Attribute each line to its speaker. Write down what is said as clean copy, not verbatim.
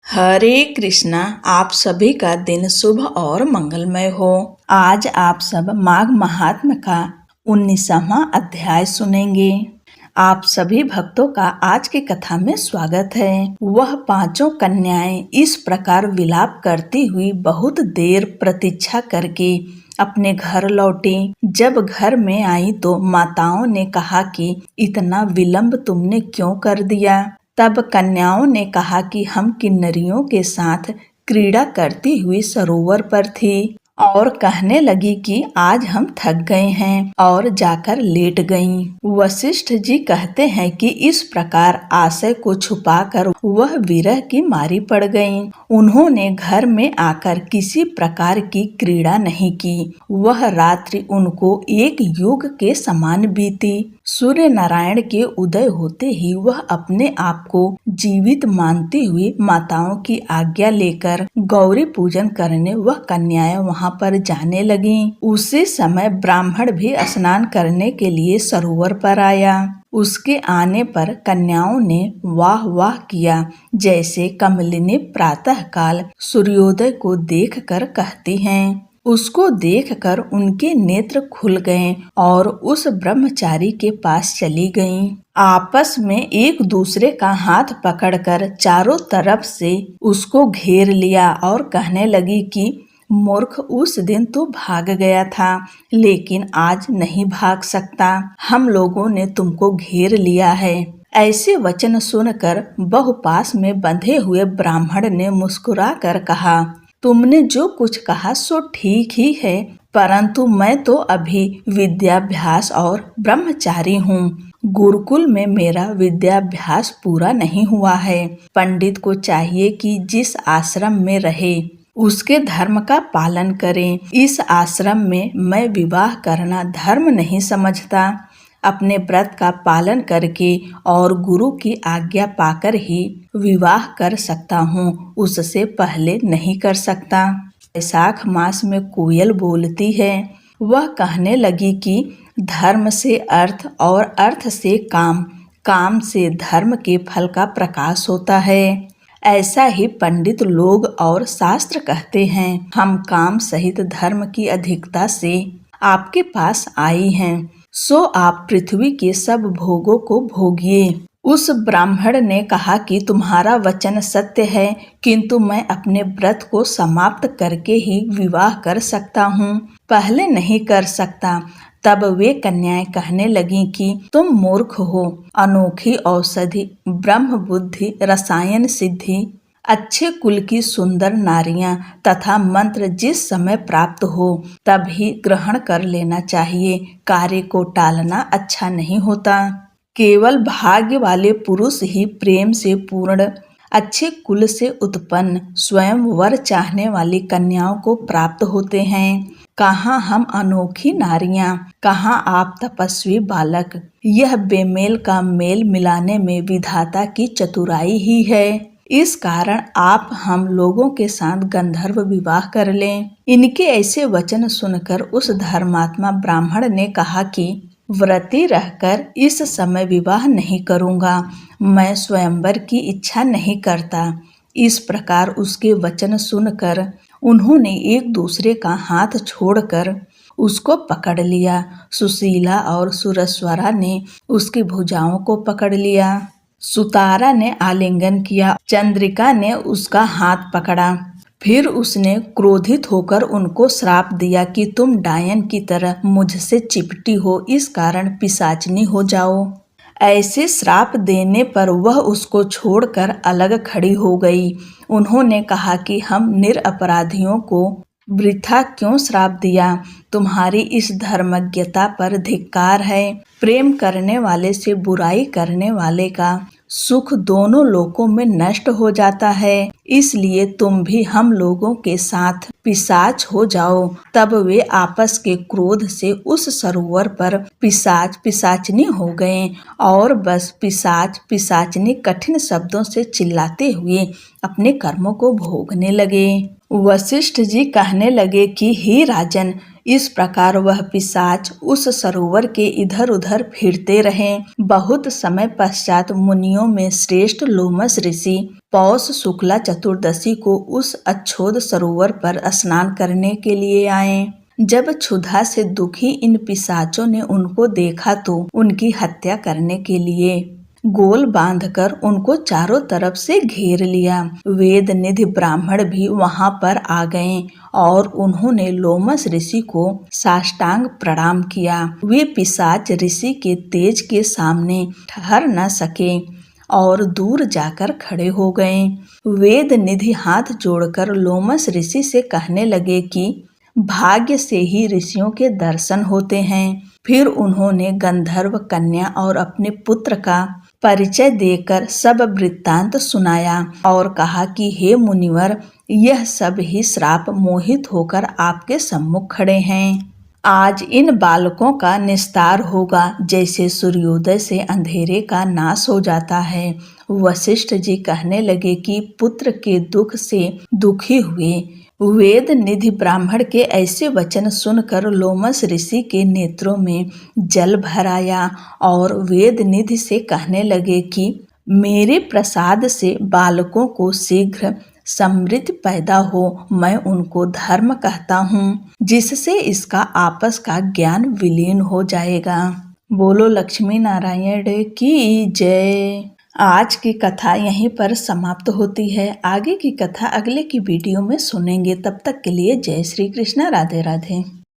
Speaker 1: हरे कृष्णा। आप सभी का दिन शुभ और मंगलमय हो। आज आप सब माघ महात्म्य का 19वां अध्याय सुनेंगे। आप सभी भक्तों का आज की कथा में स्वागत है। वह पांचों कन्याएं इस प्रकार विलाप करती हुई बहुत देर प्रतीक्षा करके अपने घर लौटी। जब घर में आई तो माताओं ने कहा कि इतना विलंब तुमने क्यों कर दिया। तब कन्याओं ने कहा कि हम किन्नरियों के साथ क्रीड़ा करती हुई सरोवर पर थी और कहने लगी कि आज हम थक गए हैं और जाकर लेट गईं। वशिष्ठ जी कहते हैं कि इस प्रकार आशय को छुपाकर वह विरह की मारी पड़ गईं। उन्होंने घर में आकर किसी प्रकार की क्रीड़ा नहीं की। वह रात्रि उनको एक युग के समान बीती। सूर्य नारायण के उदय होते ही वह अपने आप को जीवित मानती हुई माताओं की आज्ञा लेकर गौरी पूजन करने वह कन्याएं वहां पर जाने लगीं। उसी समय ब्राह्मण भी स्नान करने के लिए सरोवर पर आया। उसके आने पर कन्याओं ने वाह वाह किया। जैसे कमलिनी प्रातः काल सूर्योदय को देखकर कहती हैं। उसको देखकर उनके नेत्र खुल गए और उस ब्रह्मचारी के पास चली गईं। आपस में एक दूसरे का हाथ पकड़कर चारों तरफ से उसको घेर लिया और कहने लगी कि मूर्ख, उस दिन तो भाग गया था लेकिन आज नहीं भाग सकता। हम लोगों ने तुमको घेर लिया है। ऐसे वचन सुनकर बहुपास में बंधे हुए ब्राह्मण ने मुस्कुरा कर कहा, तुमने जो कुछ कहा सो ठीक ही है, परंतु मैं तो अभी विद्याभ्यास और ब्रह्मचारी हूँ। गुरुकुल में मेरा विद्याभ्यास पूरा नहीं हुआ है। पंडित को चाहिए कि जिस आश्रम में रहे उसके धर्म का पालन करें। इस आश्रम में मैं विवाह करना धर्म नहीं समझता। अपने व्रत का पालन करके और गुरु की आज्ञा पाकर ही विवाह कर सकता हूँ, उससे पहले नहीं कर सकता। वैशाख मास में कोयल बोलती है। वह कहने लगी कि धर्म से अर्थ और अर्थ से काम, काम से धर्म के फल का प्रकाश होता है। ऐसा ही पंडित लोग और शास्त्र कहते हैं। हम काम सहित धर्म की अधिकता से आपके पास आई हैं, सो आप पृथ्वी के सब भोगों को भोगिए। उस ब्राह्मण ने कहा कि तुम्हारा वचन सत्य है, किंतु मैं अपने व्रत को समाप्त करके ही विवाह कर सकता हूँ, पहले नहीं कर सकता। तब वे कन्याएं कहने लगीं कि तुम मूर्ख हो। अनोखी औषधि, ब्रह्म बुद्धि, रसायन सिद्धि, अच्छे कुल की सुंदर नारियां तथा मंत्र जिस समय प्राप्त हो तभी ग्रहण कर लेना चाहिए। कार्य को टालना अच्छा नहीं होता। केवल भाग्य वाले पुरुष ही प्रेम से पूर्ण, अच्छे कुल से उत्पन्न, स्वयं वर चाहने वाली कन्याओं को प्राप्त होते हैं। कहाँ हम अनोखी नारियां, कहाँ आप तपस्वी बालक। यह बेमेल का मेल मिलाने में विधाता की चतुराई ही है। इस कारण आप हम लोगों के साथ गंधर्व विवाह कर लें। इनके ऐसे वचन सुनकर उस धर्मात्मा ब्राह्मण ने कहा कि व्रती रहकर इस समय विवाह नहीं करूँगा, मैं स्वयंवर की इच्छा नहीं करता। इस प्रकार उसके वचन सुनकर उन्होंने एक दूसरे का हाथ छोड़कर उसको पकड़ लिया। सुशीला और सुरस्वरा ने उसकी भुजाओं को पकड़ लिया। सुतारा ने आलिंगन किया। चंद्रिका ने उसका हाथ पकड़ा। फिर उसने क्रोधित होकर उनको श्राप दिया कि तुम डायन की तरह मुझसे चिपटी हो, इस कारण पिशाचनी हो जाओ। ऐसे श्राप देने पर वह उसको छोड़कर अलग खड़ी हो गई। उन्होंने कहा कि हम निरपराधियों को वृथा क्यों श्राप दिया। तुम्हारी इस धर्मज्ञता पर धिक्कार है। प्रेम करने वाले से बुराई करने वाले का सुख दोनों लोकों में नष्ट हो जाता है। इसलिए तुम भी हम लोगों के साथ पिशाच हो जाओ। तब वे आपस के क्रोध से उस सरोवर पर पिशाच पिशाचनी हो गए और बस पिशाच पिशाचनी कठिन शब्दों से चिल्लाते हुए अपने कर्मों को भोगने लगे। वशिष्ठ जी कहने लगे कि हे राजन, इस प्रकार वह पिशाच उस सरोवर के इधर उधर फिरते रहे। बहुत समय पश्चात मुनियों में श्रेष्ठ लोमस ऋषि पौष शुक्ला चतुर्दशी को उस अच्छोद सरोवर पर स्नान करने के लिए आए। जब क्षुधा से दुखी इन पिशाचों ने उनको देखा तो उनकी हत्या करने के लिए गोल बांधकर उनको चारों तरफ से घेर लिया। वेद निधि ब्राह्मण भी वहां पर आ गए और उन्होंने लोमस ऋषि को साष्टांग प्रणाम किया। वे पिशाच ऋषि के तेज के सामने ठहर न सके और दूर जाकर खड़े हो गए। वेद निधि हाथ जोड़कर लोमस ऋषि से कहने लगे कि भाग्य से ही ऋषियों के दर्शन होते हैं। फिर उन्होंने गंधर्व कन्या और अपने पुत्र का परिचय देकर सब वृत्तांत सुनाया और कहा कि हे मुनिवर, यह सब ही श्राप मोहित होकर आपके सम्मुख खड़े हैं। आज इन बालकों का निस्तार होगा, जैसे सूर्योदय से अंधेरे का नाश हो जाता है। वशिष्ठ जी कहने लगे कि पुत्र के दुख से दुखी हुए वेद निधि ब्राह्मण के ऐसे वचन सुनकर लोमस ऋषि के नेत्रों में जल भर आया और वेद निधि से कहने लगे कि मेरे प्रसाद से बालकों को शीघ्र समृद्धि पैदा हो। मैं उनको धर्म कहता हूँ, जिससे इसका आपस का ज्ञान विलीन हो जाएगा। बोलो लक्ष्मी नारायण की जय। आज की कथा यहीं पर समाप्त होती है। आगे की कथा अगले की वीडियो में सुनेंगे। तब तक के लिए जय श्री कृष्ण, राधे राधे।